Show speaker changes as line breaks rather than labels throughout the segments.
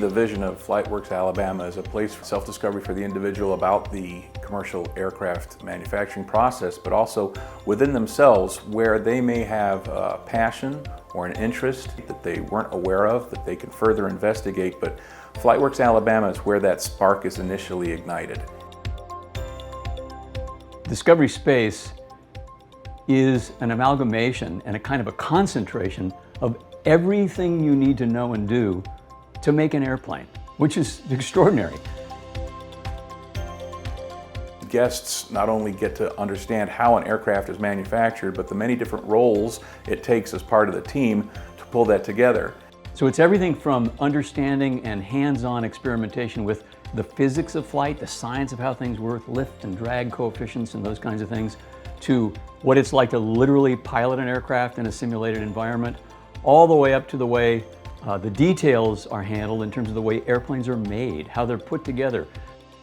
The vision of FlightWorks Alabama is a place for self-discovery for the individual about the commercial aircraft manufacturing process, but also within themselves where they may have a passion or an interest that they weren't aware of that they can further investigate. But FlightWorks Alabama is where that spark is initially ignited.
Discovery Space is an amalgamation and a kind of a concentration of everything you need to know and do to make an airplane, which is extraordinary.
Guests not only get to understand how an aircraft is manufactured, but the many different roles it takes as part of the team to pull that together.
So it's everything from understanding and hands-on experimentation with the physics of flight, the science of how things work, lift and drag coefficients and those kinds of things, to what it's like to literally pilot an aircraft in a simulated environment, all the way up to the way the details are handled in terms of the way airplanes are made, how they're put together.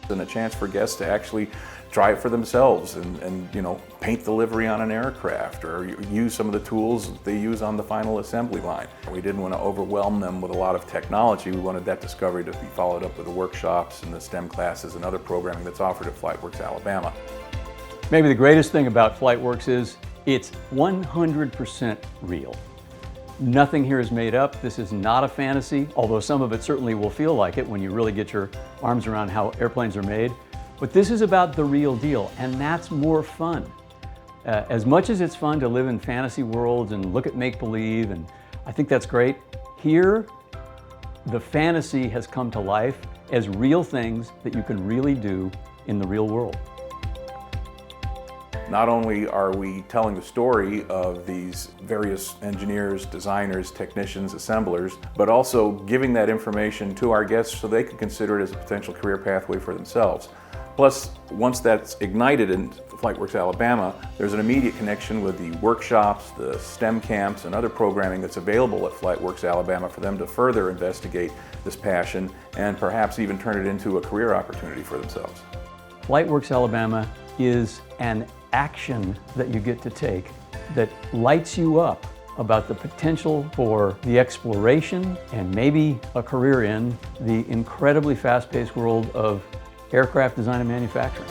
And a chance for guests to actually try it for themselves and paint the livery on an aircraft or use some of the tools they use on the final assembly line. We didn't want to overwhelm them with a lot of technology. We wanted that discovery to be followed up with the workshops and the STEM classes and other programming that's offered at FlightWorks Alabama.
Maybe the greatest thing about FlightWorks is it's 100% real. Nothing here is made up. This is not a fantasy, although some of it certainly will feel like it when you really get your arms around how airplanes are made. But this is about the real deal, and that's more fun. As much as it's fun to live in fantasy worlds and look at make-believe, and I think that's great, here the fantasy has come to life as real things that you can really do in the real world.
Not only are we telling the story of these various engineers, designers, technicians, assemblers, but also giving that information to our guests so they can consider it as a potential career pathway for themselves. Plus, once that's ignited in FlightWorks Alabama, there's an immediate connection with the workshops, the STEM camps, and other programming that's available at FlightWorks Alabama for them to further investigate this passion and perhaps even turn it into a career opportunity for themselves.
FlightWorks Alabama is an action that you get to take that lights you up about the potential for the exploration and maybe a career in the incredibly fast-paced world of aircraft design and manufacturing.